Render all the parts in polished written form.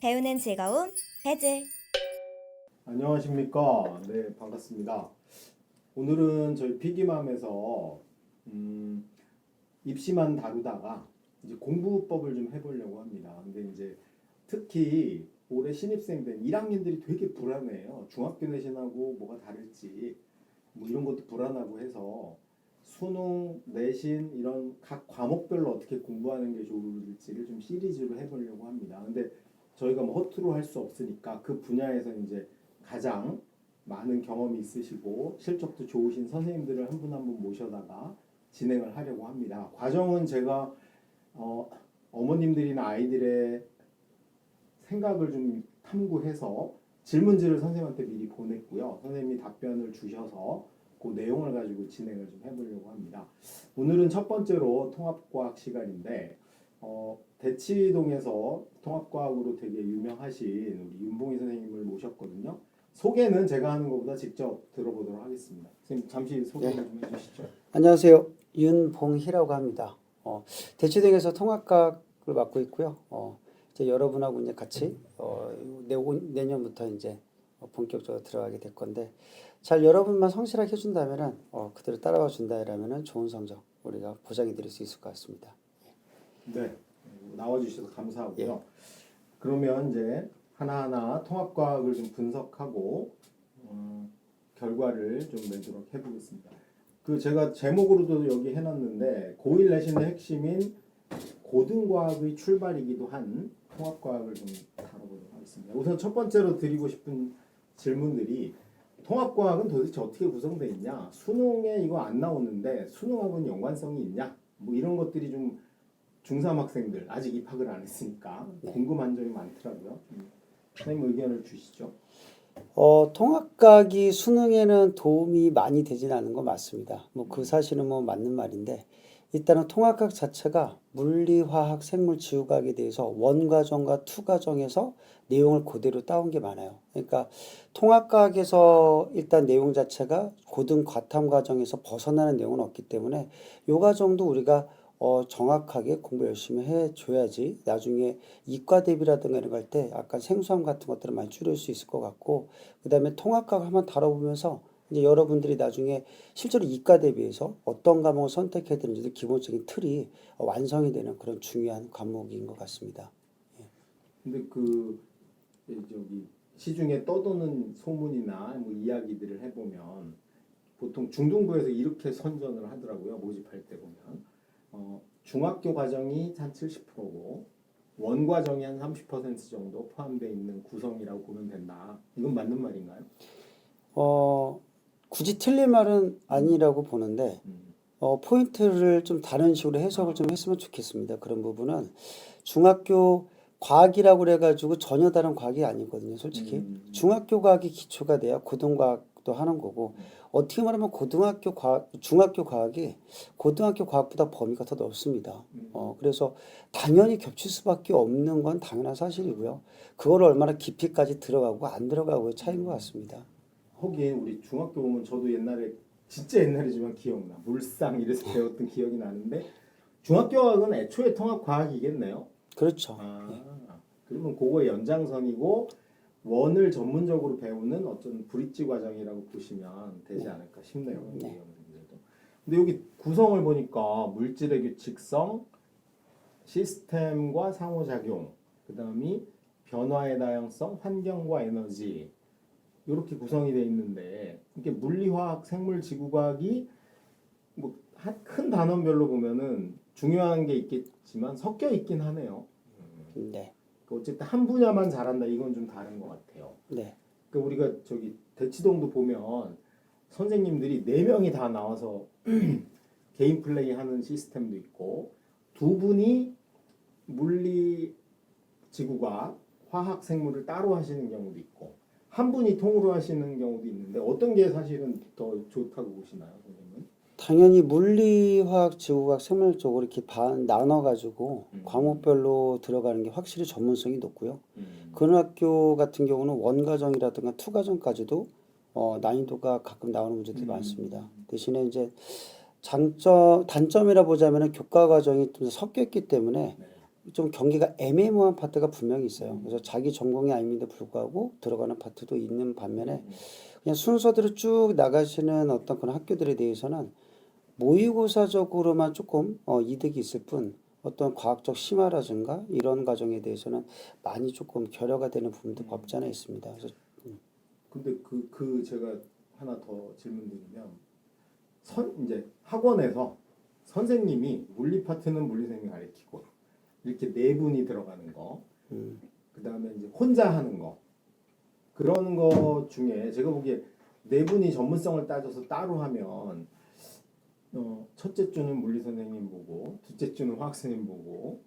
배우는 즐거움 배즐. 안녕하십니까. 네, 반갑습니다. 오늘은 저희 피기맘에서 입시만 다루다가 이제 공부법을 좀 해보려고 합니다. 근데 이제 특히 올해 신입생들 1학년들이 되게 불안해요. 중학교 내신하고 뭐가 다를지 뭐 이런 것도 불안하고 해서 수능, 내신 이런 각 과목별로 어떻게 공부하는 게 좋을지를 좀 시리즈로 해보려고 합니다. 근데 저희가 뭐 허투루 할 수 없으니까 그 분야에서 이제 가장 많은 경험이 있으시고 실적도 좋으신 선생님들을 한 분 한 분 모셔다가 진행을 하려고 합니다. 과정은 제가 어머님들이나 아이들의 생각을 좀 탐구해서 질문지를 선생님한테 미리 보냈고요. 선생님이 답변을 주셔서 그 내용을 가지고 진행을 좀 해보려고 합니다. 오늘은 첫 번째로 통합과학 시간인데 대치동에서 통합과학으로 되게 유명하신 우리 윤봉희 선생님을 모셨거든요. 소개는 제가 하는 것보다 직접 들어보도록 하겠습니다. 선생님 잠시 소개 좀 해주시죠. 안녕하세요. 윤봉희라고 합니다. 대치동에서 통합학을 맡고 있고요. 이제 여러분하고 이제 같이 내년부터 이제 본격적으로 들어가게 될 건데 잘 여러분만 성실하게 해준다면은 그대로 따라와 준다면은 좋은 성적 우리가 보장해 드릴 수 있을 것 같습니다. 네, 나와주셔서 감사하고요. 그러면 이제 하나하나 통합과학을 좀 분석하고 결과를 좀 내도록 해보겠습니다. 그 제가 제목으로도 여기 해놨는데 고1 내신의 핵심인 고등과학의 출발이기도 한 통합과학을 좀 다뤄보도록 하겠습니다. 우선 첫 번째로 드리고 싶은 질문들이 통합과학은 도대체 어떻게 구성되어 있냐? 수능에 이거 안 나오는데 수능하고는 연관성이 있냐? 뭐 이런 것들이 좀 중3 학생들 아직 입학을 안 했으니까 궁금한 점이 많더라고요. 선생님 의견을 주시죠. 통합각이 수능에는 도움이 많이 되진 않은 거 맞습니다. 뭐 그 사실은 뭐 맞는 말인데 일단은 통합각 자체가 물리, 화학, 생물, 지구과학에 대해서 원과정과 투과정에서 내용을 그대로 따온 게 많아요. 그러니까 통합각에서 일단 내용 자체가 고등 과탐 과정에서 벗어나는 내용은 없기 때문에 이 과정도 우리가 정확하게 공부 열심히 해줘야지 나중에 이과 대비라든가 이런 거 할 때 약간 생소함 같은 것들을 많이 줄일 수 있을 것 같고 그 다음에 통합각 한번 다뤄보면서 이제 여러분들이 나중에 실제로 이과 대비해서 어떤 과목을 선택해야 되는지도 기본적인 틀이 완성이 되는 그런 중요한 과목인 것 같습니다. 근데 그 저기 시중에 떠도는 소문이나 뭐 이야기들을 해보면 보통 중등부에서 이렇게 선전을 하더라고요. 모집할 때 보면 중학교 과정이 한 70%고 원 과정이 한 30% 정도 포함되어 있는 구성이라고 보면 된다. 이건 맞는 말인가요? 굳이 틀린 말은 아니라고 보는데 포인트를 좀 다른 식으로 해석을 좀 했으면 좋겠습니다. 그런 부분은 중학교 과학이라고 그래가지고 전혀 다른 과학이 아니거든요. 솔직히 중학교 과학이 기초가 돼야 고등과학도 하는 거고 어떻게 말하면 중학교 과학이 고등학교 과학보다 범위가 더 넓습니다. 그래서 당연히 겹칠 수밖에 없는 건 당연한 사실이고요. 그걸 얼마나 깊이까지 들어가고 안 들어가고의 차이인 것 같습니다. 거기에 우리 중학교 보면 저도 옛날에 진짜 옛날이지만 기억나. 물상 이래서 배웠던 기억이 나는데 중학교 과학은 애초에 통합 과학이겠네요. 그렇죠. 그러면 그거의 연장선이고 원을 전문적으로 배우는 어떤 브릿지 과정이라고 보시면 되지 않을까 싶네요. 네. 근데 여기 구성을 보니까 물질의 규칙성, 시스템과 상호작용, 그다음이 변화의 다양성, 환경과 에너지 이렇게 구성이 돼 있는데 이게 물리화학, 생물, 지구과학이 뭐 큰 단원별로 보면은 중요한 게 있겠지만 섞여 있긴 하네요. 네. 어쨌든 한 분야만 잘한다 이건 좀 다른 것 같아요. 네. 그러니까 우리가 저기 대치동도 보면 선생님들이 4명이 다 나와서 개인 플레이 하는 시스템도 있고 두 분이 물리, 지구과학, 화학, 생물을 따로 하시는 경우도 있고 한 분이 통으로 하시는 경우도 있는데 어떤 게 사실은 더 좋다고 보시나요, 선생님은? 당연히 물리화학, 지구과학, 생물 쪽으로 이렇게 나눠가지고 과목별로 들어가는 게 확실히 전문성이 높고요. 고등학교 같은 경우는 원과정이라든가 투과정까지도 난이도가 가끔 나오는 문제들이 많습니다. 대신에 이제 단점이라 보자면은 교과 과정이 좀 섞여 있기 때문에 좀 경기가 애매모호한 파트가 분명히 있어요. 그래서 자기 전공이 아님에도 불구하고 들어가는 파트도 있는 반면에 그냥 순서대로 쭉 나가시는 어떤 그런 학교들에 대해서는 모의고사적으로만 조금 이득이 있을 뿐 어떤 과학적 심화라든가 이런 과정에 대해서는 많이 조금 결여가 되는 부분도 없지 않아 있습니다. 그래서 근데 제가 하나 더 질문드리면 이제 학원에서 선생님이 물리 파트는 물리 선생님이 가르치고 이렇게 네 분이 들어가는 거, 그 다음에 이제 혼자 하는 거 그런 거 중에 제가 보기에 네 분이 전문성을 따져서 따로 하면 첫째 주는 물리 선생님 보고 둘째 주는 화학 선생님 보고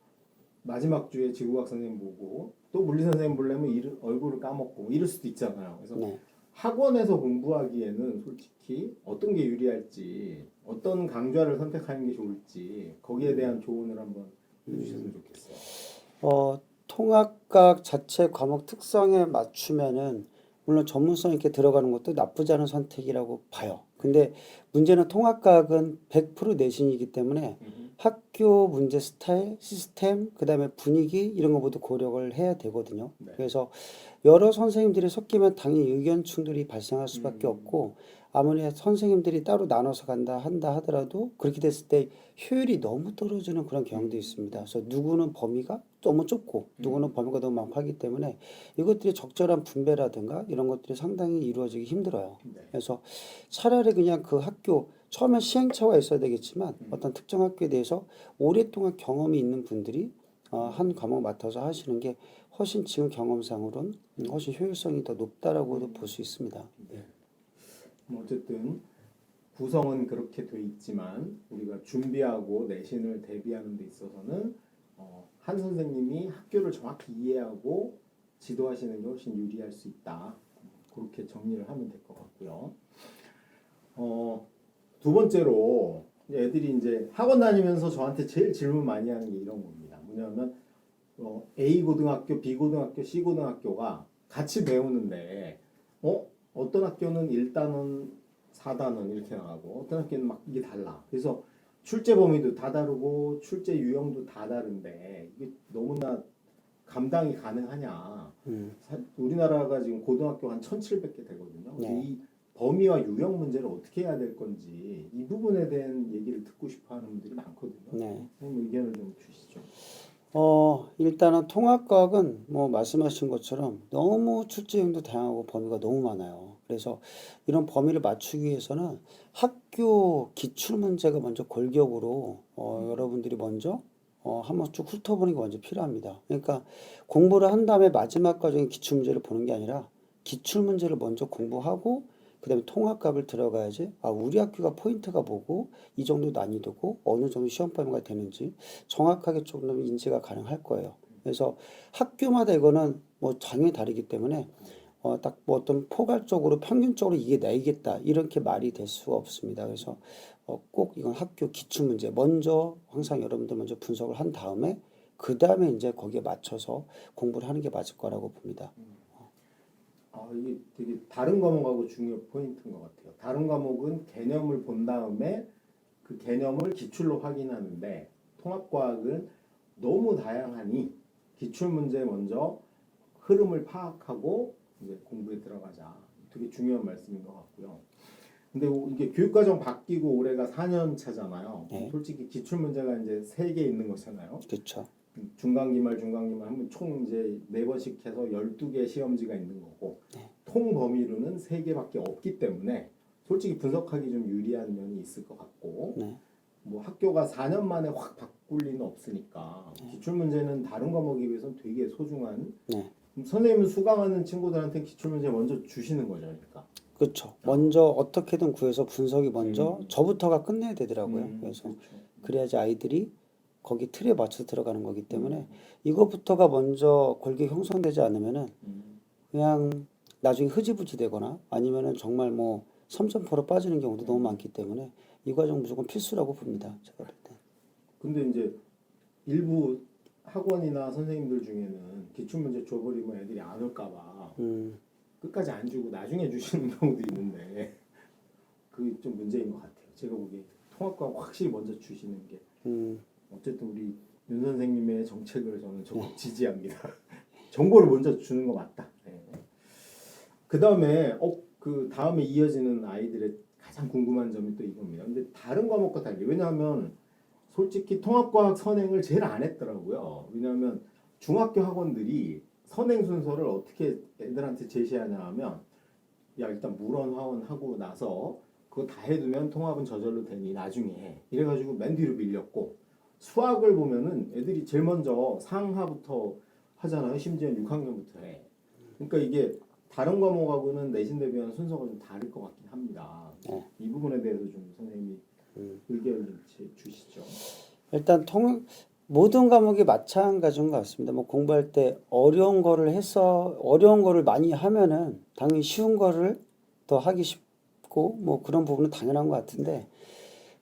마지막 주에 지구과학 선생님 보고 또 물리 선생님 보려면 얼굴을 까먹고 이럴 수도 있잖아요. 그래서 네. 학원에서 공부하기에는 솔직히 어떤 게 유리할지 어떤 강좌를 선택하는 게 좋을지 거기에 대한 조언을 한번 해주셨으면 좋겠어요. 통합과학 자체 과목 특성에 맞추면은 물론 전문성 있게 들어가는 것도 나쁘지 않은 선택이라고 봐요. 근데 문제는 통합과학은 100% 내신이기 때문에 학교 문제 스타일, 시스템, 그다음에 분위기 이런 거 모두 고려를 해야 되거든요. 네. 그래서 여러 선생님들이 섞이면 당연히 의견 충돌이 발생할 수밖에 없고 아무리 선생님들이 따로 나눠서 한다 하더라도 그렇게 됐을 때 효율이 너무 떨어지는 그런 경향도 있습니다. 그래서 누구는 범위가 너무 좁고 누구는 범위가 너무 많고 하기 때문에 이것들이 적절한 분배라든가 이런 것들이 상당히 이루어지기 힘들어요. 네. 그래서 차라리 그냥 그 학교 처음엔 시행착오가 있어야 되겠지만 어떤 특정 학교에 대해서 오랫동안 경험이 있는 분들이 한 과목 맡아서 하시는 게 훨씬 지금 경험상으로는 훨씬 효율성이 더 높다라고도 볼 수 있습니다. 예. 뭐 어쨌든 구성은 그렇게 돼 있지만 우리가 준비하고 내신을 대비하는 데 있어서는 한 선생님이 학교를 정확히 이해하고 지도하시는 게 훨씬 유리할 수 있다. 그렇게 정리를 하면 될 것 같고요. 두 번째로 애들이 이제 학원 다니면서 저한테 제일 질문 많이 하는 게 이런 겁니다. 뭐냐면 A 고등학교, B 고등학교, C 고등학교가 같이 배우는데 어떤 학교는 1단원, 4단원 이렇게 나가고 어떤 학교는 막 이게 달라. 그래서 출제 범위도 다 다르고 출제 유형도 다 다른데 이게 너무나 감당이 가능하냐. 우리나라가 지금 고등학교 한 1,700개 되거든요. 네. 이 범위와 유형 문제를 어떻게 해야 될 건지 이 부분에 대한 얘기를 듣고 싶어 하는 분들이 많거든요. 네. 선생님 의견을 좀 주시죠. 일단은 통합과학은 뭐 말씀하신 것처럼 너무 출제형도 다양하고 범위가 너무 많아요. 그래서 이런 범위를 맞추기 위해서는 학교 기출 문제가 먼저 골격으로 여러분들이 먼저 한번 쭉 훑어보는 게 먼저 필요합니다. 그러니까 공부를 한 다음에 마지막 과정에 기출 문제를 보는 게 아니라 기출 문제를 먼저 공부하고 그다음에 통합값을 들어가야지 우리 학교가 포인트가 뭐고 이 정도 난이도고 어느 정도 시험 범위가 되는지 정확하게 조금 인지가 가능할 거예요. 그래서 학교마다 이거는 뭐 당연히 다르기 때문에 딱 뭐 어떤 포괄적으로 평균적으로 이게 내겠다 이렇게 말이 될 수가 없습니다. 그래서 꼭 이건 학교 기출 문제 먼저 항상 여러분들 먼저 분석을 한 다음에 그 다음에 이제 거기에 맞춰서 공부를 하는 게 맞을 거라고 봅니다. 이게 되게 다른 과목하고 중요 포인트인 것 같아요. 다른 과목은 개념을 본 다음에 그 개념을 기출로 확인하는데 통합과학은 너무 다양하니 기출 문제 먼저 흐름을 파악하고 이제 공부에 들어가자. 되게 중요한 말씀인 것 같고요. 근데 이게 교육과정 바뀌고 올해가 4년 차잖아요. 네. 솔직히 기출 문제가 이제 3개 있는 거잖아요. 그렇죠. 중간기말 하면 총 이제 4번씩 해서 12개 시험지가 있는 거고 통 범위로는 3개밖에 없기 때문에 솔직히 분석하기 좀 유리한 면이 있을 것 같고 뭐 학교가 4년 만에 확 바꿀 리는 없으니까 기출 문제는 다른 과목에 비해서는 되게 소중한 선생님은 수강하는 친구들한테 기출 문제 먼저 주시는 거죠, 그러니까. 그렇죠. 먼저 어떻게든 구해서 분석이 먼저 저부터가 끝내야 되더라고요. 그래서 그렇죠. 그래야지 아이들이 거기 틀에 맞춰서 들어가는 거기 때문에 이것부터가 먼저 골격이 형성되지 않으면은 그냥 나중에 흐지부지 되거나 아니면은 정말 뭐 삼점포로 빠지는 경우도 너무 많기 때문에 이 과정 무조건 필수라고 봅니다. 제가 볼 때. 근데 이제 일부 학원이나 선생님들 중에는 기출 문제 줘버리면 애들이 안 올까봐 끝까지 안 주고 나중에 주시는 경우도 있는데 그게 좀 문제인 것 같아요. 제가 보기에 통합과학 확실히 먼저 주시는 게 어쨌든 우리 윤 선생님의 정책을 저는 적극 지지합니다. 정보를 먼저 주는 거 맞다. 네. 그 다음에 그 다음에 이어지는 아이들의 가장 궁금한 점이 또 이겁니다. 근데 다른 과목과 달리 왜냐하면 솔직히 통합과학 선행을 제일 안 했더라고요. 왜냐하면 중학교 학원들이 선행 순서를 어떻게 애들한테 제시하냐 하면 야 일단 물원 화원 하고 나서 그거 다 해두면 통합은 저절로 되니 나중에 해. 이래가지고 맨 뒤로 밀렸고 수학을 보면은 애들이 제일 먼저 상하부터 하잖아요. 심지어 6학년부터 해. 그러니까 이게 다른 과목하고는 내신 대비하는 순서가 좀 다를 것 같긴 합니다. 이 부분에 대해서 좀 선생님이 의견을 좀 주시죠. 일단 모든 과목이 마찬가지인 것 같습니다. 뭐 공부할 때 어려운 거를 많이 하면은 당연히 쉬운 거를 더 하기 쉽고 뭐 그런 부분은 당연한 것 같은데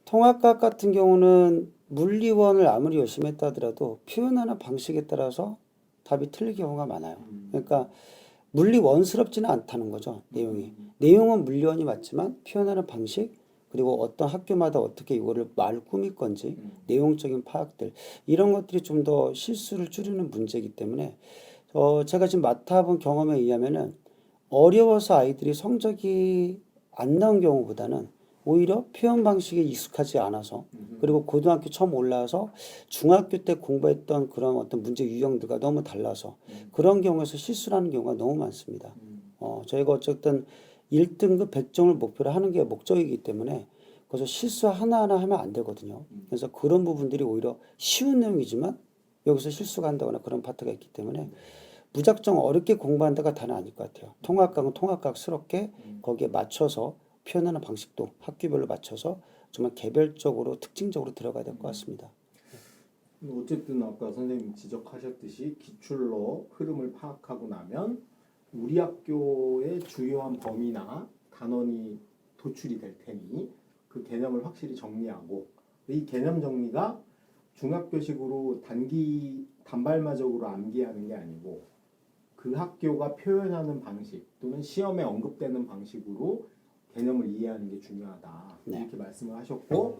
통합과학 같은 경우는 물리원을 아무리 열심히 했다 하더라도 표현하는 방식에 따라서 답이 틀릴 경우가 많아요. 그러니까 물리원스럽지는 않다는 거죠. 내용은 물리원이 맞지만 표현하는 방식 그리고 어떤 학교마다 어떻게 이거를 말 꾸밀 건지 내용적인 파악들 이런 것들이 좀 더 실수를 줄이는 문제이기 때문에 제가 지금 맡아본 경험에 의하면은 어려워서 아이들이 성적이 안 나온 경우보다는 오히려 표현 방식에 익숙하지 않아서 그리고 고등학교 처음 올라와서 중학교 때 공부했던 그런 어떤 문제 유형들과 너무 달라서 그런 경우에서 실수를 하는 경우가 너무 많습니다. 저희가 어쨌든 1등급 100점을 목표로 하는 게 목적이기 때문에 그래서 실수 하나하나 하면 안 되거든요. 그래서 그런 부분들이 오히려 쉬운 내용이지만 여기서 실수가 한다거나 그런 파트가 있기 때문에 무작정 어렵게 공부한다가 다는 아닐 것 같아요. 통합과학은 통합과학스럽게 거기에 맞춰서 표현하는 방식도 학교별로 맞춰서 정말 개별적으로 특징적으로 들어가야 될 것 같습니다. 어쨌든 아까 선생님 지적하셨듯이 기출로 흐름을 파악하고 나면 우리 학교의 주요한 범위나 단원이 도출이 될 테니 그 개념을 확실히 정리하고 이 개념 정리가 중학교식으로 단발마적으로 암기하는 게 아니고 그 학교가 표현하는 방식 또는 시험에 언급되는 방식으로 개념을 이해하는 게 중요하다. 이렇게 말씀을 하셨고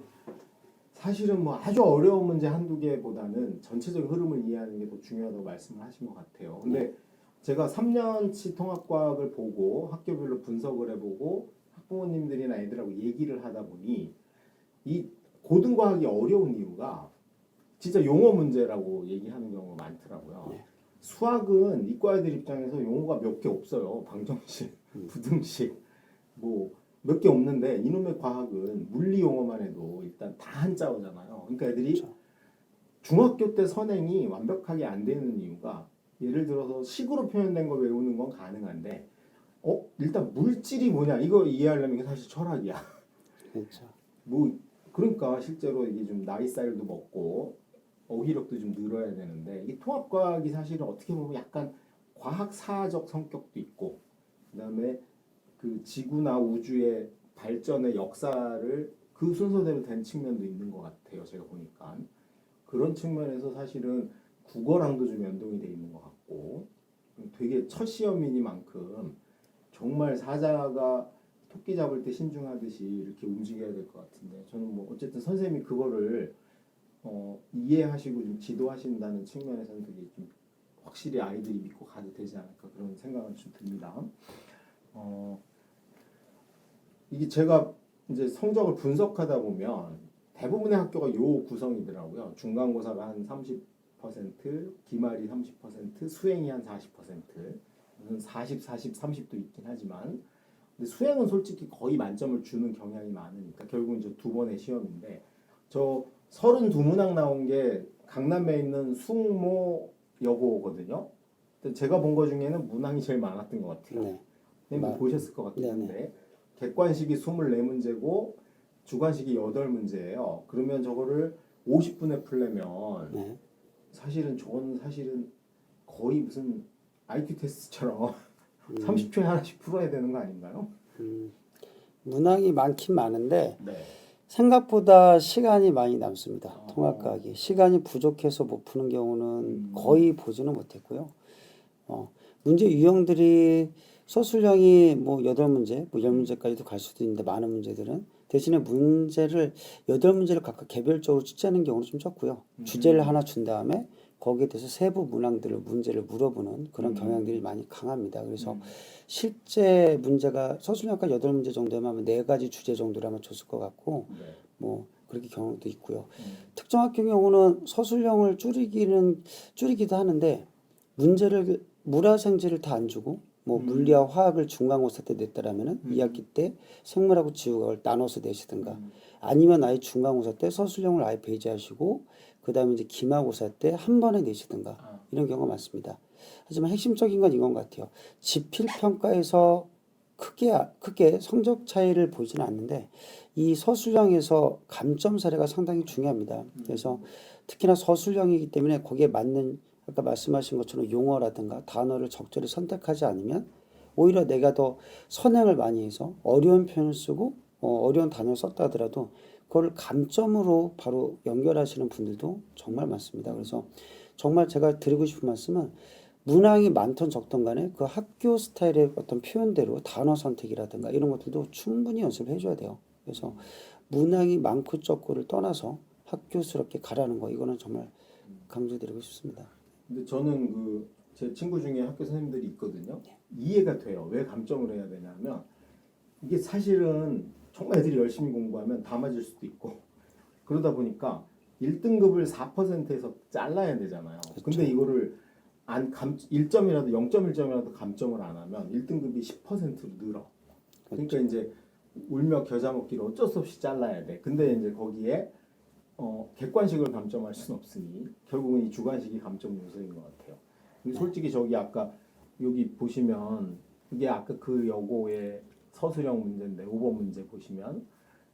사실은 뭐 아주 어려운 문제 한두 개보다는 전체적인 흐름을 이해하는 게 더 중요하다고 말씀을 하신 것 같아요. 근데 제가 3년치 통합과학을 보고 학교별로 분석을 해보고 학부모님들이나 애들하고 얘기를 하다 보니 이 고등과학이 어려운 이유가 진짜 용어 문제라고 얘기하는 경우가 많더라고요. 수학은 이과 애들 입장에서 용어가 몇 개 없어요. 방정식, 부등식 뭐 몇 개 없는데 이놈의 과학은 물리 용어만 해도 일단 다 한자어잖아요. 그러니까 애들이 중학교 때 선행이 완벽하게 안 되는 이유가 예를 들어서 식으로 표현된 걸 외우는 건 가능한데 일단 물질이 뭐냐 이거 이해하려면 이게 사실 철학이야. 그렇죠. 뭐 그러니까 실제로 이게 좀 나이 쌀도 먹고 어휘력도 좀 늘어야 되는데 이 통합과학이 사실은 어떻게 보면 약간 과학사적 성격도 있고 그다음에 그 지구나 우주의 발전의 역사를 그 순서대로 된 측면도 있는 것 같아요. 제가 보니까 그런 측면에서 사실은 국어랑도 좀 연동이 돼 있는 것 같고 되게 첫 시험이니만큼 정말 사자가 토끼 잡을 때 신중하듯이 이렇게 움직여야 될 것 같은데 저는 뭐 어쨌든 선생님이 그거를 이해하시고 좀 지도하신다는 측면에서는 되게 좀 확실히 아이들이 믿고 가도 되지 않을까 그런 생각은 좀 듭니다. 이게 제가 이제 성적을 분석하다 보면 대부분의 학교가 요 구성이더라고요. 중간고사가 한 30%, 기말이 30%, 수행이 한 40%, 무슨 40, 30도 있긴 하지만 근데 수행은 솔직히 거의 만점을 주는 경향이 많으니까 결국은 이제 두 번의 시험인데 저 32문항 나온 게 강남에 있는 숙모 여고거든요. 제가 본 거 중에는 문항이 제일 많았던 것 같아요. 뭐 보셨을 것 같긴 한데 객관식이 24문제고 주관식이 8문제예요. 그러면 저거를 50분에 풀려면 사실은 저건 사실은 거의 무슨 IQ 테스트처럼 30초에 하나씩 풀어야 되는 거 아닌가요? 문항이 많긴 많은데 생각보다 시간이 많이 남습니다. 통합과학이. 시간이 부족해서 못 푸는 경우는 거의 보지는 못했고요. 문제 유형들이 서술형이 뭐 8문제, 뭐 10문제까지도 갈 수도 있는데 많은 문제들은 대신에 문제를 8문제를 각각 개별적으로 출제하는 경우는 좀 적고요. 주제를 하나 준 다음에 거기에 대해서 세부 문항들을 문제를 물어보는 그런 경향들이 많이 강합니다. 그래서 실제 문제가 서술형과 8문제 정도면 아마 4가지 주제 정도라면 줬을 것 같고 네. 뭐 그렇게 경우도 있고요. 특정 학교 경우는 서술형을 줄이기도 하는데 문제를 물화생지를 다 안 주고 뭐 물리와 화학을 중간고사 때 냈다라면은 2학기 때 생물하고 지구과학을 나눠서 내시든가 아니면 아예 중간고사 때 서술형을 아예 배제하시고 그 다음에 이제 기말고사 때 한 번에 내시든가 이런 경우가 많습니다. 하지만 핵심적인 건 이건 같아요. 지필평가에서 크게 성적 차이를 보지는 않는데 이 서술형에서 감점 사례가 상당히 중요합니다. 그래서 특히나 서술형이기 때문에 거기에 맞는 아까 말씀하신 것처럼 용어라든가 단어를 적절히 선택하지 않으면 오히려 내가 더 선행을 많이 해서 어려운 표현을 쓰고 어려운 단어를 썼다 하더라도 그걸 감점으로 바로 연결하시는 분들도 정말 많습니다. 그래서 정말 제가 드리고 싶은 말씀은 문항이 많던 적던 간에 그 학교 스타일의 어떤 표현대로 단어 선택이라든가 이런 것들도 충분히 연습을 해줘야 돼요. 그래서 문항이 많고 적고를 떠나서 학교스럽게 가라는 거 이거는 정말 강조드리고 싶습니다. 근데 저는 그 제 친구 중에 학교 선생님들이 있거든요. 이해가 돼요. 왜 감점을 해야 되냐면 이게 사실은 정말 애들이 열심히 공부하면 다 맞을 수도 있고 그러다 보니까 1등급을 4%에서 잘라야 되잖아요. 근데 이거를 1점이라도 0.1점이라도 감점을 안 하면 1등급이 10%로 늘어. 그러니까 이제 울며 겨자 먹기를 어쩔 수 없이 잘라야 돼. 근데 이제 거기에 객관식을 감점할 수는 없으니 결국은 이 주관식이 감점 요소인 것 같아요. 근데 솔직히 저기 아까 여기 보시면 이게 아까 그 여고의 서술형 문제인데 5번 문제 보시면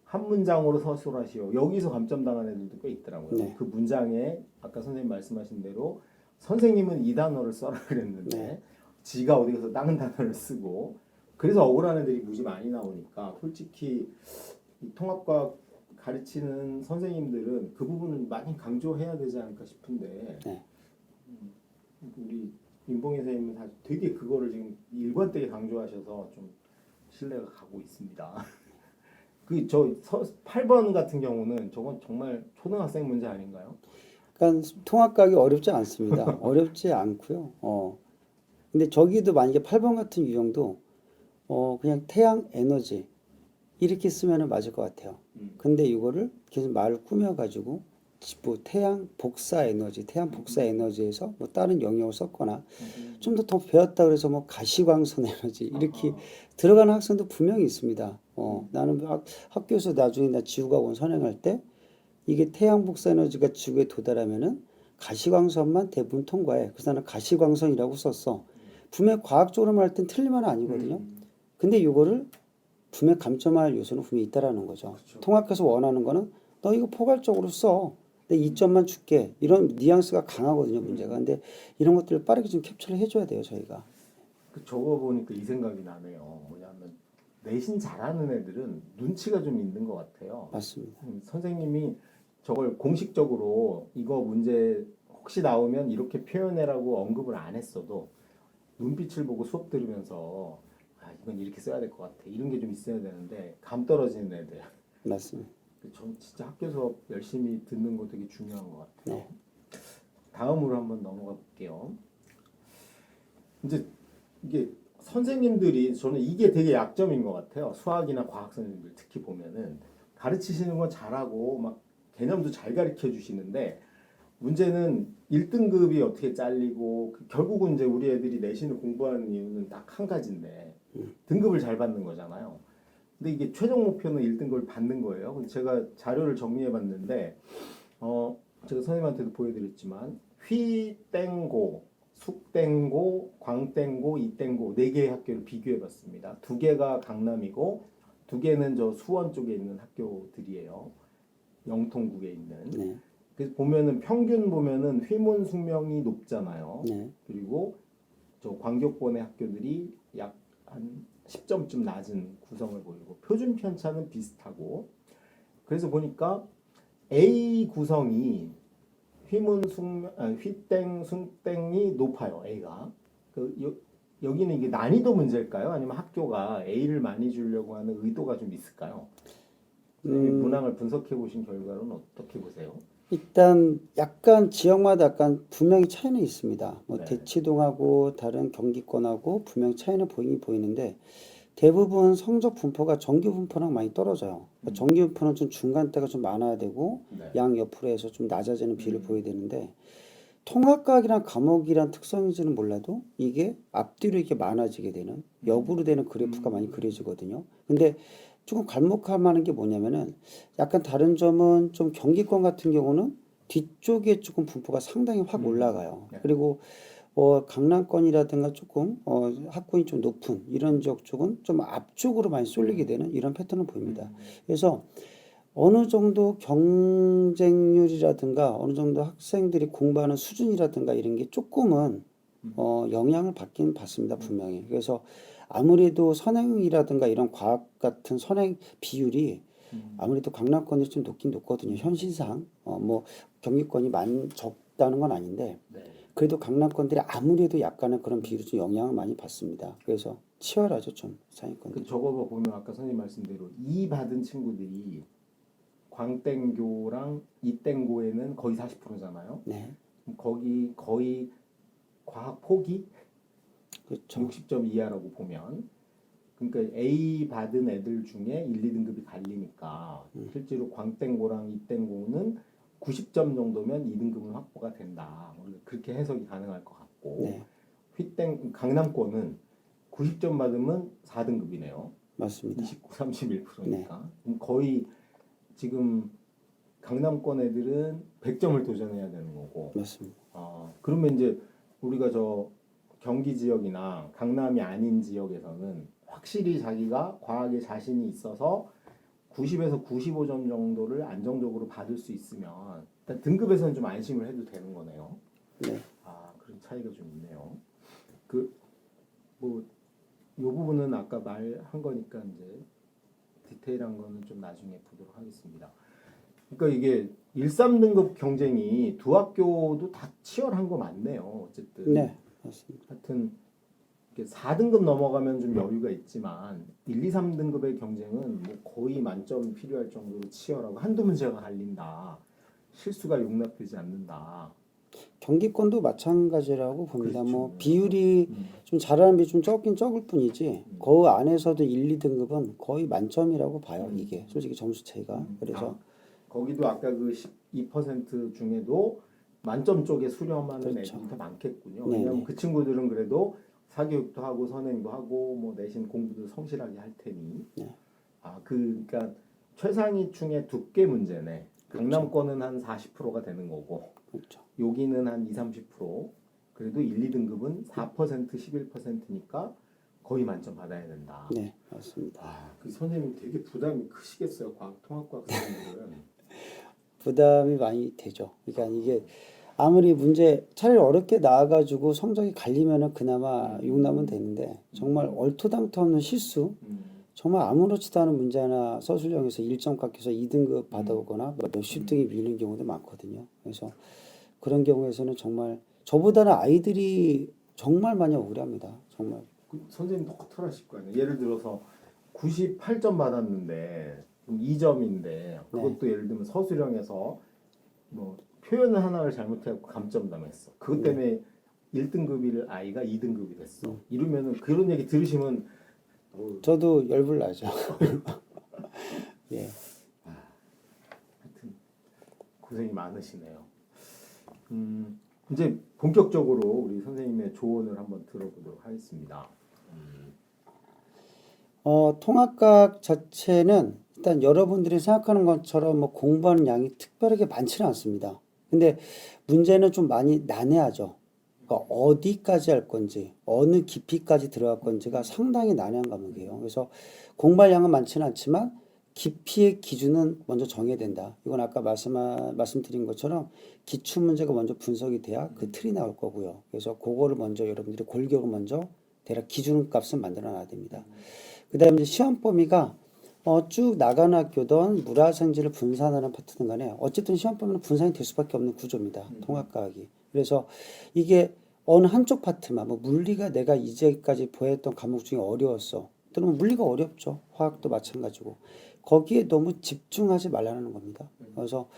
한 문장으로 서술하시오. 여기서 감점당한 애들도 꽤 있더라고요. 네. 그 문장에 아까 선생님 말씀하신 대로 선생님은 이 단어를 써라 그랬는데 네. 지가 어디 가서 다른 단어를 쓰고 그래서 억울한 애들이 무지 많이 나오니까 솔직히 이 통합과학 가르치는 선생님들은 그 부분을 많이 강조해야 되지 않을까 싶은데 네. 우리 윤봉희 선생님은 사실 되게 그거를 지금 일관되게 강조하셔서 좀 신뢰가 가고 있습니다. 그 저 8번 같은 경우는 저건 정말 초등학생 문제 아닌가요? 그러니까 통합각이 어렵지 않습니다. 어렵지 않고요. 근데 저기도 만약에 8번 같은 유형도 그냥 태양 에너지 이렇게 쓰면은 맞을 것 같아요. 근데 이거를 계속 말을 꾸며가지고 뭐 태양 복사 에너지에서 뭐 다른 영역을 썼거나 좀 더 배웠다 그래서 뭐 가시광선 에너지 이렇게 들어가는 학생도 분명히 있습니다. 나는 학교에서 나중에 나 지구과학원 선행할 때 이게 태양 복사 에너지가 지구에 도달하면은 가시광선만 대부분 통과해. 그래서 나는 가시광선이라고 썼어. 분명 과학적으로 말할 땐 틀린 말은 아니거든요. 근데 이거를 분명 감점할 요소는 분명히 있다라는 거죠. 그렇죠. 통합해서 원하는 거는 너 이거 포괄적으로 써. 내 2점만 줄게. 이런 뉘앙스가 강하거든요, 문제가. 근데 이런 것들을 빠르게 좀 캡처를 해줘야 돼요, 저희가. 그 저거 보니까 이 생각이 나네요. 뭐냐면 내신 잘하는 애들은 눈치가 좀 있는 것 같아요. 맞습니다. 선생님이 저걸 공식적으로 이거 문제 혹시 나오면 이렇게 표현해라고 언급을 안 했어도 눈빛을 보고 수업 들으면서 이건 이렇게 써야 될 것 같아. 이런 게 좀 있어야 되는데 감 떨어지는 애들. 맞습니다. 전 진짜 학교 수업 열심히 듣는 거 되게 중요한 것 같아요. 네. 다음으로 한번 넘어가 볼게요. 이제 이게 선생님들이 저는 이게 되게 약점인 것 같아요. 수학이나 과학 선생님들 특히 보면은 가르치시는 건 잘하고 막 개념도 잘 가르쳐 주시는데 문제는 1등급이 어떻게 잘리고 결국은 이제 우리 애들이 내신을 공부하는 이유는 딱 한 가지인데 등급을 잘 받는 거잖아요. 근데 이게 최종 목표는 1등급을 받는 거예요. 근데 제가 자료를 정리해 봤는데 제가 선생님한테도 보여드렸지만 휘땡고, 숙땡고, 광땡고, 이땡고 4개의 학교를 비교해 봤습니다. 2개가 강남이고 2개는 저 수원 쪽에 있는 학교들이에요. 영통국에 있는. 네. 그래서 보면은 평균 보면은 휘문 숙명이 높잖아요. 네. 그리고 저 광교권의 학교들이 약 한 10점쯤 낮은 구성을 보이고 표준 편차는 비슷하고 그래서 보니까 A 구성이 휘문 숙명, 휘땡 숙땡이 높아요. A가 여기는 이게 난이도 문제일까요? 아니면 학교가 A를 많이 주려고 하는 의도가 좀 있을까요? 선생님이 문항을 분석해 보신 결과로는 어떻게 보세요? 일단 약간 지역마다 약간 분명히 차이는 있습니다. 뭐 네. 대치동하고 다른 경기권하고 분명 차이는 보이는데 대부분 성적 분포가 정규 분포랑 많이 떨어져요. 그러니까 정규 분포는 좀 중간대가 좀 많아야 되고 네. 양 옆으로 해서 좀 낮아지는 비율을 보여야 되는데 통합각이란 과목이란 특성인지는 몰라도 이게 앞뒤로 이렇게 많아지게 되는 역으로 되는 그래프가 많이 그려지거든요. 근데 조금 괄목할 만한 게 뭐냐면은 약간 다른 점은 좀 경기권 같은 경우는 뒤쪽에 조금 분포가 상당히 확 올라가요. 네. 그리고 강남권이라든가 조금 학군이 좀 높은 이런 지역 쪽은 좀 앞쪽으로 많이 쏠리게 되는 이런 패턴을 보입니다. 그래서 어느 정도 경쟁률이라든가 어느 정도 학생들이 공부하는 수준이라든가 이런 게 조금은 영향을 받긴 받습니다, 분명히. 그래서 아무래도 선행이라든가 이런 과학 같은 선행 비율이 아무래도 강남권이 좀 높긴 높거든요. 현실상 뭐 경기권이 적다는 건 아닌데 네. 그래도 강남권들이 아무래도 약간은 그런 비율이 좀 영향을 많이 받습니다. 그래서 치열하죠, 좀 상위권들. 그 저거 보면 아까 선생님 말씀대로 이 받은 친구들이 광땡교랑 이땡고에는 거의 40%잖아요. 네, 거기 거의 과학 포기 그렇죠. 60점 이하라고 보면 그러니까 A 받은 애들 중에 1, 2등급이 갈리니까 실제로 광땡고랑 이땡고는 90점 정도면 2등급은 확보가 된다. 그렇게 해석이 가능할 것 같고 네, 강남권은 90점 받으면 4등급이네요. 맞습니다. 29, 31%니까 거의 지금 강남권 애들은 100점을 도전해야 되는 거고 맞습니다. 그러면 이제 우리가 저 경기 지역이나 강남이 아닌 지역에서는 확실히 자기가 과학에 자신이 있어서 90에서 95점 정도를 안정적으로 받을 수 있으면 일단 등급에서는 좀 안심을 해도 되는 거네요. 네, 그런 차이가 좀 있네요. 요 부분은 아까 말한 거니까 이제 디테일한 거는 좀 나중에 보도록 하겠습니다. 그러니까 이게 1, 3등급 경쟁이 두 학교도 다 치열한 거 맞네요. 어쨌든. 네, 맞습니다. 하여튼 4등급 넘어가면 좀 여유가 있지만 1, 2, 3등급의 경쟁은 뭐 거의 만점이 필요할 정도로 치열하고 한두 문제가 갈린다. 실수가 용납되지 않는다. 경기권도 마찬가지라고 봅니다. 그렇죠. 뭐 비율이 좀 잘하는 비 좀 적긴 적을 뿐이지 그 안에서도 1, 2등급은 거의 만점이라고 봐요. 이게 솔직히 점수 차이가. 그래서 거기도 아까 그 12% 중에도 만점 쪽에 수렴하는 그렇죠. 애들이 더 많겠군요. 네네. 왜냐하면 그 친구들은 그래도 사교육도 하고 선행도 하고 뭐 내신 공부도 성실하게 할 테니. 네. 그러니까 최상위층의 두께 문제네. 강남권은 한 40%가 되는 거고 그렇죠. 여기는 한 2, 30%. 그래도 1, 2등급은 4%, 11%니까 거의 만점 받아야 된다. 네, 맞습니다. 그 선생님 되게 부담이 크시겠어요. 통합과학 선생님들은. 부담이 많이 되죠. 그러니까 이게 아무리 문제 차라리 어렵게 나와가지고 성적이 갈리면은 그나마 용납은 되는데 정말 얼토당토 없는 실수 정말 아무렇지도 않은 문제 하나 서술형에서 1점 깎여서 2등급 받아오거나 몇십 등이 밀리는 경우도 많거든요. 그래서 그런 경우에서는 정말 저보다는 아이들이 정말 많이 억울합니다. 정말. 선생님 똑같을 하실 거 아니에요. 예를 들어서 98점 받았는데 2점인데 그것도 예를 들면 서술형에서 뭐 표현을 하나를 잘못해갖고 감점당했어. 그것 때문에 1등급일 아이가 2등급이 됐어. 이러면은 그런 얘기 들으시면 저도 열불 나죠. 예. 하여튼 고생이 많으시네요. 이제 본격적으로 우리 선생님의 조언을 한번 들어보도록 하겠습니다. 통합과학 자체는 일단 여러분들이 생각하는 것처럼 뭐 공부하는 양이 특별하게 많지는 않습니다. 근데 문제는 좀 많이 난해하죠. 그러니까 어디까지 할 건지, 어느 깊이까지 들어갈 건지가 상당히 난해한 과목이에요. 그래서 공부할 양은 많지는 않지만 깊이의 기준은 먼저 정해야 된다. 이건 아까 말씀드린 것처럼 기출 문제가 먼저 분석이 돼야 그 틀이 나올 거고요. 그래서 그거를 먼저 여러분들이 골격을 먼저 대략 기준값을 만들어 놔야 됩니다. 그 다음에 이제 시험 범위가 쭉 나가는 학교든 물화생지를 분산하는 파트든 간에 어쨌든 시험 범위는 분산이 될 수밖에 없는 구조입니다. 통합과학이. 그래서 이게 어느 한쪽 파트만 뭐 물리가 내가 이제까지 보였던 과목 중에 어려웠어. 또는 물리가 어렵죠. 화학도 마찬가지고. 거기에 너무 집중하지 말라는 겁니다. 그래서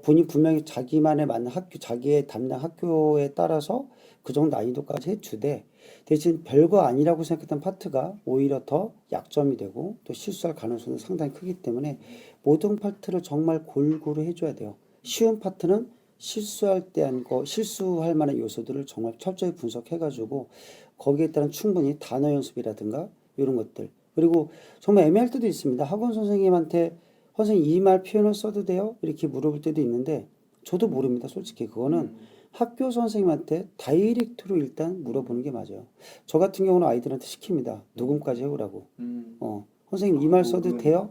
본인 분명히 자기만에 맞는 학교, 자기의 담당 학교에 따라서 그 정도 난이도까지 해주되 대신 별거 아니라고 생각했던 파트가 오히려 더 약점이 되고 또 실수할 가능성이 상당히 크기 때문에 모든 파트를 정말 골고루 해줘야 돼요. 쉬운 파트는 실수할 때 한 거, 실수할 만한 요소들을 정말 철저히 분석해가지고 거기에 따른 충분히 단어 연습이라든가 이런 것들. 그리고 정말 애매할 때도 있습니다. 학원 선생님한테 선생님 이 말 표현을 써도 돼요? 이렇게 물어볼 때도 있는데 저도 모릅니다. 솔직히 그거는 학교 선생님한테 다이렉트로 일단 물어보는 게 맞아요. 저 같은 경우는 아이들한테 시킵니다. 녹음까지 해오라고. 선생님 이 말 써도 돼요?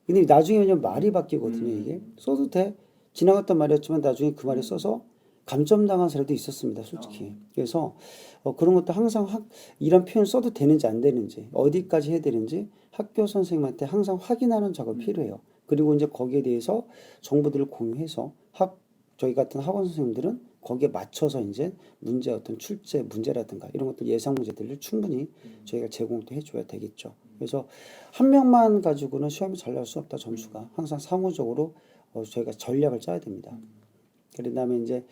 근데 나중에 왜냐면 말이 바뀌거든요. 이게 써도 돼? 지나갔던 말이었지만 나중에 그 말이 써서 감점당한 사례도 있었습니다. 솔직히. 그래서 그런 것도 항상 이런 표현 써도 되는지 안 되는지 어디까지 해야 되는지 학교 선생님한테 항상 확인하는 작업이 필요해요. 그리고 이제 거기에 대해서 정보들을 공유해서 저희 같은 학원 선생님들은 거기에 맞춰서 이제 문제 어떤 출제 문제라든가 이런 것들 예상 문제들을 충분히 저희가 제공도 해줘야 되겠죠. 그래서 한 명만 가지고는 시험이 잘 나올 수 없다. 점수가 항상 상호적으로 저희가 전략을 짜야 됩니다. 그다음에 이제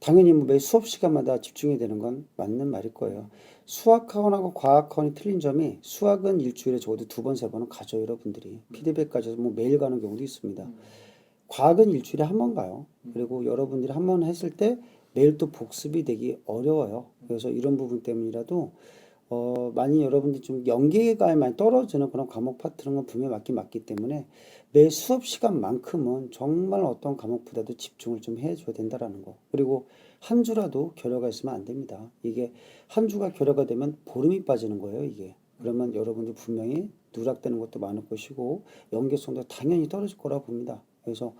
당연히 뭐 매 수업 시간마다 집중해야 되는 건 맞는 말일 거예요. 수학학원하고 과학학원이 틀린 점이 수학은 일주일에 적어도 2번, 3번은 가죠. 여러분들이 피드백 가져서 뭐 매일 가는 경우도 있습니다. 과학은 일주일에 1번 가요. 그리고 여러분들이 1번 했을 때 매일 또 복습이 되기 어려워요. 그래서 이런 부분 때문이라도 많이 여러분들이 좀 연계가 많이 떨어지는 그런 과목 파트는 건 분명히 맞기 때문에 매 수업 시간만큼은 정말 어떤 과목보다도 집중을 좀 해줘야 된다라는 거. 그리고 한 주라도 결여가 있으면 안 됩니다. 이게 한 주가 결여가 되면 보름이 빠지는 거예요, 이게. 그러면 여러분들 분명히 누락되는 것도 많을 것이고 연계성도 당연히 떨어질 거라 봅니다. 그래서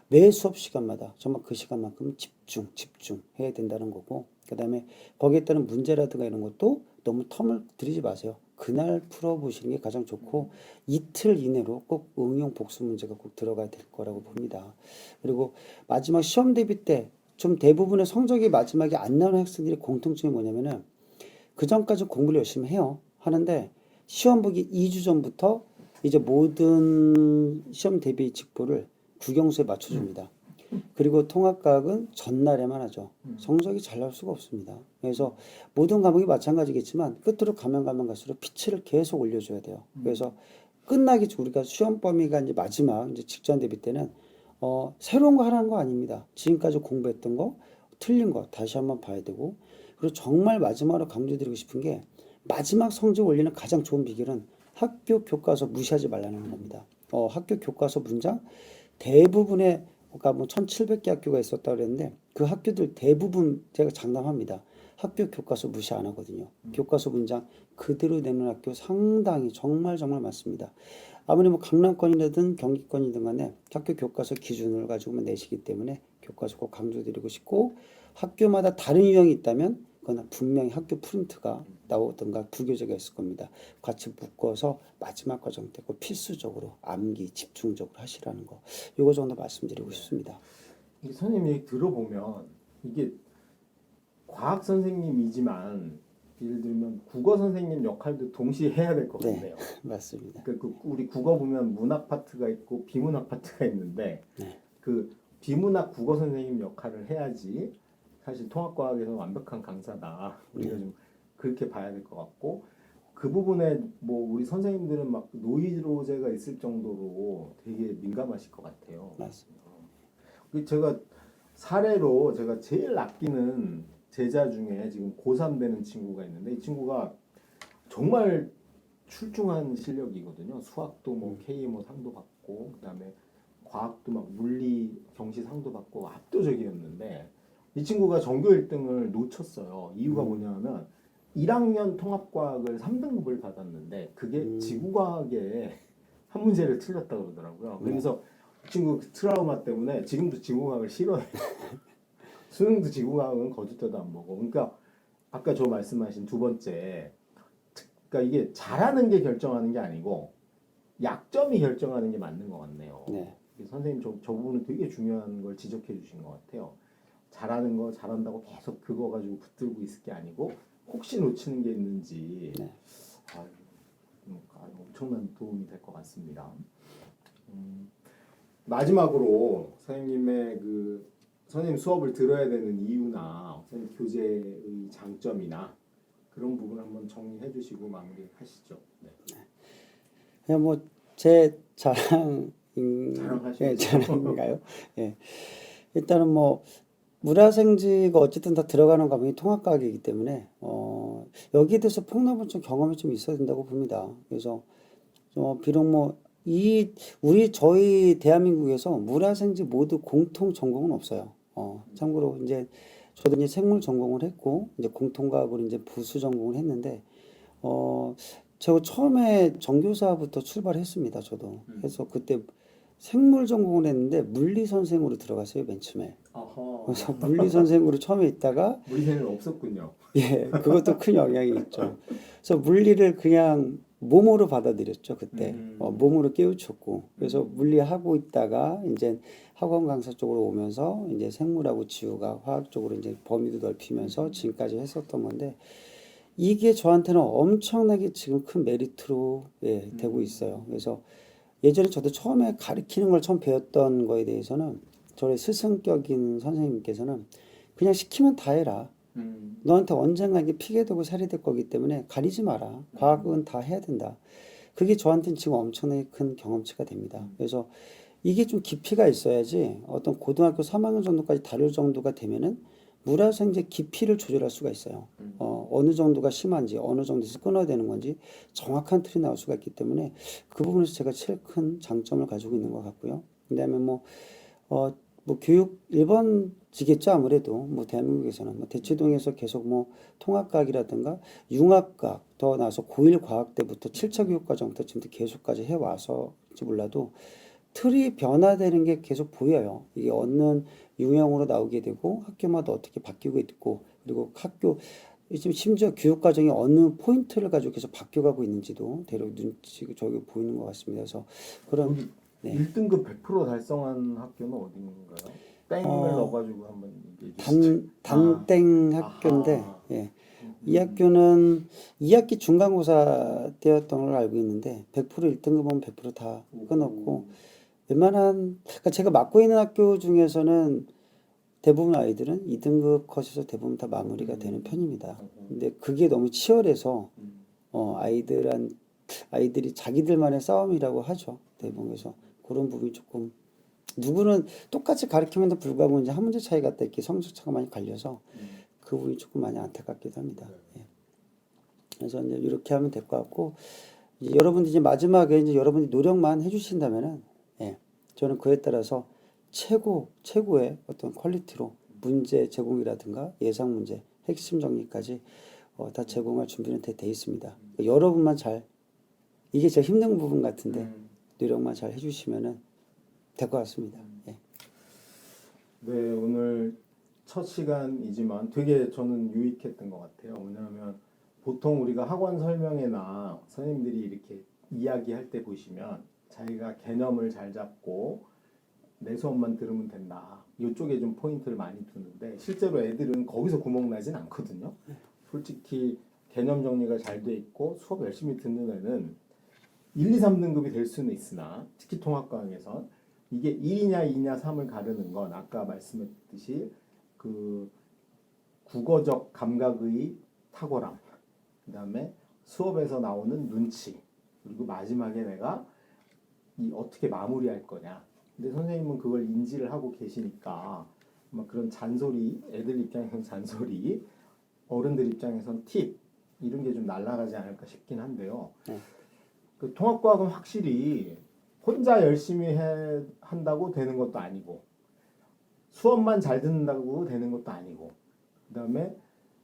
매 수업 시간마다 정말 그 시간만큼 집중해야 된다는 거고 그 다음에 거기에 따른 문제라든가 이런 것도 너무 텀을 들이지 마세요. 그날 풀어보시는 게 가장 좋고 이틀 이내로 꼭 응용 복수 문제가 꼭 들어가야 될 거라고 봅니다. 그리고 마지막 시험 대비 때 좀 대부분의 성적이 마지막에 안 나오는 학생들의 공통점이 뭐냐면은 그 전까지 공부를 열심히 해요. 하는데 시험 보기 2주 전부터 이제 모든 시험 대비 직보를 국영수에 맞춰줍니다. 그리고 통합과학은 전날에만 하죠. 성적이 잘 나올 수가 없습니다. 그래서 모든 과목이 마찬가지겠지만 끝으로 가면 갈수록 피치를 계속 올려줘야 돼요. 그래서 끝나기 전 우리가 시험 범위가 이제 마지막 이제 직전 대비 때는 새로운 거 하라는 거 아닙니다. 지금까지 공부했던 거 틀린 거 다시 한번 봐야 되고 그리고 정말 마지막으로 강조드리고 싶은 게 마지막 성적 올리는 가장 좋은 비결은 학교 교과서 무시하지 말라는 겁니다. 학교 교과서 문장 대부분의 그러니까 뭐 1,700개 학교가 있었다고 그랬는데 그 학교들 대부분 제가 장담합니다. 학교 교과서 무시 안 하거든요. 교과서 문장 그대로 내는 학교 상당히 정말 많습니다. 아무리 뭐 강남권이든 경기권이든 간에 학교 교과서 기준을 가지고만 내시기 때문에 교과서 꼭 강조드리고 싶고 학교마다 다른 유형이 있다면 그건 분명히 학교 프린트가 나오든가 부교재가 있을 겁니다. 같이 묶어서 마지막 과정 때 꼭 필수적으로 암기 집중적으로 하시라는 거 요거 정도 말씀드리고 싶습니다. 이게 선생님 얘기 들어보면 이게 과학 선생님이지만 예를 들면 국어 선생님 역할도 동시에 해야 될 것 같네요. 맞습니다. 그 우리 국어 보면 문학 파트가 있고 비문학 파트가 있는데 그 비문학 국어 선생님 역할을 해야지 사실 통합과학에서 완벽한 강사다. 우리가 좀 그렇게 봐야 될 것 같고 그 부분에 뭐 우리 선생님들은 막 노이로제가 있을 정도로 되게 민감하실 것 같아요. 맞습니다. 제가 사례로 제가 제일 아끼는 제자 중에 지금 고3 되는 친구가 있는데 이 친구가 정말 출중한 실력이거든요. 수학도 뭐 K 뭐 상도 받고 그다음에 과학도 막 물리 경시 상도 받고 압도적이었는데 이 친구가 전교 1등을 놓쳤어요. 이유가 뭐냐면 1학년 통합과학을 3등급을 받았는데 그게 지구과학에 한 문제를 틀렸다고 그러더라고요. 그래서 이 친구 그 트라우마 때문에 지금도 지구과학을 싫어해요. 수능도 지구과학은 거짓대도 안 보고. 그러니까 아까 저 말씀하신 두 번째, 그러니까 이게 잘하는 게 결정하는 게 아니고 약점이 결정하는 게 맞는 것 같네요. 선생님 저 부분은 되게 중요한 걸 지적해 주신 것 같아요. 잘하는 거 잘한다고 계속 그거 가지고 붙들고 있을 게 아니고 혹시 놓치는 게 있는지 엄청난 도움이 될 것 같습니다. 마지막으로 선생님의 선생님 수업을 들어야 되는 이유나 선생님 교재의 장점이나 그런 부분 한번 정리해 주시고 마무리하시죠. 네. 그냥 뭐 제 자랑 자랑하시죠. 예, 자랑인가요? 예. 일단은 뭐 물화생지가 어쨌든 다 들어가는 과목이 통합과학이기 때문에 여기에 대해서 폭넓은 좀 경험이 좀 있어야 된다고 봅니다. 그래서 비록 뭐 저희 대한민국에서 물화생지 모두 공통 전공은 없어요. 참고로 이제 저도 이제 생물 전공을 했고 이제 공통과학으로 이제 부수 전공을 했는데 제가 처음에 전교사부터 출발했습니다. 저도. 그래서 그때 생물 전공을 했는데 물리 선생으로 들어갔어요, 맨 처음에. 어허. 그래서 물리 선생으로 처음에 있다가 물리생은 없었군요. 예, 그것도 큰 영향이 있죠. 그래서 물리를 그냥 몸으로 받아들였죠, 그때. 몸으로 깨우쳤고. 그래서 물리하고 있다가 이제 학원 강사 쪽으로 오면서 이제 생물하고 지구가 화학 쪽으로 이제 범위도 넓히면서 지금까지 했었던 건데 이게 저한테는 엄청나게 지금 큰 메리트로 되고 있어요. 그래서 예전에 저도 처음에 가르치는 걸 처음 배웠던 거에 대해서는 저의 스승격인 선생님께서는 그냥 시키면 다 해라. 너한테 언젠가 이게 피게 되고 살이 될 거기 때문에 가리지 마라. 과학은 다 해야 된다. 그게 저한테는 지금 엄청나게 큰 경험치가 됩니다. 그래서 이게 좀 깊이가 있어야지 어떤 고등학교 3학년 정도까지 다룰 정도가 되면은 물화생제 깊이를 조절할 수가 있어요. 어느 정도가 심한지 어느 정도에서 끊어야 되는 건지 정확한 틀이 나올 수가 있기 때문에 그 부분에서 제가 제일 큰 장점을 가지고 있는 것 같고요. 그다음에 뭐 교육 1번지겠죠. 아무래도 뭐 대한민국에서는 뭐 대치동에서 계속 뭐 통합과학이라든가 융합과학 더 나서 고1 과학 때부터 7차 교육과정부터 지금 계속까지 해와서인지 몰라도 틀이 변화되는 게 계속 보여요. 이게 얻는 유형으로 나오게 되고 학교마다 어떻게 바뀌고 있고 그리고 학교 지금 심지어 교육 과정이 어느 포인트를 가지고 계속 바뀌어가고 있는지도 대략 눈치가 저기 보이는 것 같습니다. 그래서 그런 여기 네. 1등급 100% 달성한 학교는 어딘가요? 땡을 넣어가지고 한번 얘기해 주시죠. 단땡 학교인데 아하. 예. 이 학교는 2학기 중간고사 때였던 걸 알고 있는데 100% 1등급은 100%다 끊었고 웬만한 그러니까 제가 맡고 있는 학교 중에서는 대부분 아이들은 2등급 컷에서 대부분 다 마무리가 되는 편입니다. 근데 그게 너무 치열해서 아이들이 자기들만의 싸움이라고 하죠. 대부분 그래서 그런 부분이 조금 누구는 똑같이 가르치면도 불구하고 이제 한 문제 차이 같다 이렇게 성적 차가 많이 갈려서 그 부분이 조금 많이 안타깝기도 합니다. 예. 그래서 이제 이렇게 하면 될 것 같고 이제 여러분들이 이제 마지막에 이제 여러분들이 노력만 해주신다면은 저는 그에 따라서 최고의 어떤 퀄리티로 문제 제공이라든가 예상 문제, 핵심 정리까지 다 제공할 준비는 돼 있습니다. 그러니까 여러분만 잘 이게 제일 힘든 부분 같은데 노력만 잘 해주시면은 될 것 같습니다. 예. 네, 오늘 첫 시간이지만 되게 저는 유익했던 것 같아요. 왜냐하면 보통 우리가 학원 설명회나 선생님들이 이렇게 이야기할 때 보시면 자기가 개념을 잘 잡고 내 수업만 들으면 된다. 이쪽에 좀 포인트를 많이 두는데 실제로 애들은 거기서 구멍 나진 않거든요. 솔직히 개념 정리가 잘 돼 있고 수업 열심히 듣는 애는 1, 2, 3등급이 될 수는 있으나 특히 통합과학에선 이게 1이냐 2냐 3을 가르는 건 아까 말씀했듯이 그 국어적 감각의 탁월함, 그 다음에 수업에서 나오는 눈치, 그리고 마지막에 내가 이 어떻게 마무리할 거냐. 근데 선생님은 그걸 인지를 하고 계시니까 막 그런 잔소리, 애들 입장에서는 잔소리, 어른들 입장에서는 팁 이런 게 좀 날아가지 않을까 싶긴 한데요. 그 통합과학은 확실히 혼자 열심히 한다고 되는 것도 아니고 수업만 잘 듣는다고 되는 것도 아니고 그다음에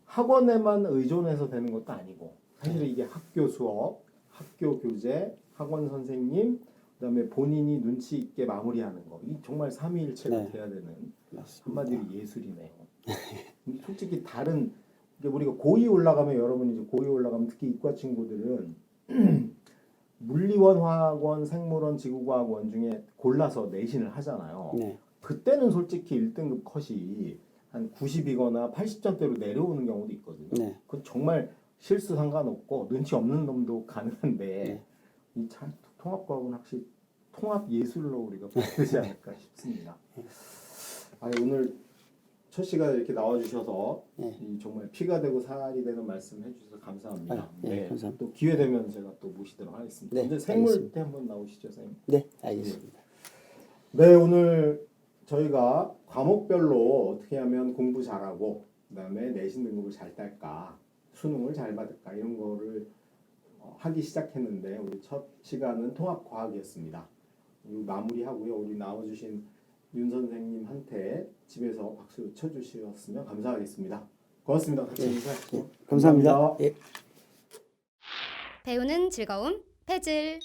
학원에만 의존해서 되는 것도 아니고 사실 이게 학교 수업, 학교 교재, 학원 선생님 그다음에 본인이 눈치 있게 마무리하는 거 이 정말 삼위일체가 돼야 되는 한마디로 예술이네요. 솔직히 다른 우리가 고2 올라가면 여러분 이제 고2 올라가면 특히 이과 친구들은 물리원, 화학원, 생물원, 지구과학원 중에 골라서 내신을 하잖아요. 네. 그때는 솔직히 1등급 컷이 한 90이거나 80점대로 내려오는 경우도 있거든요. 네. 그건 정말 실수 상관없고 눈치 없는 놈도 가능한데 이 통합과학은 확실히 통합 예술로 우리가 봐야 되지 않을까 싶습니다. 아, 오늘 첫 시간에 이렇게 나와주셔서 네. 이 정말 피가 되고 살이 되는 말씀 해주셔서 감사합니다. 아, 네, 감사합니다. 또 기회 되면 제가 또 모시도록 하겠습니다. 네, 먼저 생물 알겠습니다. 때 한번 나오시죠, 선생님. 네, 알겠습니다. 네, 오늘 저희가 과목별로 어떻게 하면 공부 잘하고 그다음에 내신 등급을 잘 딸까, 수능을 잘 받을까 이런 거를 하기 시작했는데 우리 첫 시간은 통합과학이었습니다. 마무리하고요. 우리 나와주신 윤 선생님한테 집에서 박수 쳐주셨으면 감사하겠습니다. 고맙습니다. 같이 예, 인사하시죠. 감사합니다. 예. 배우는 즐거움 패즐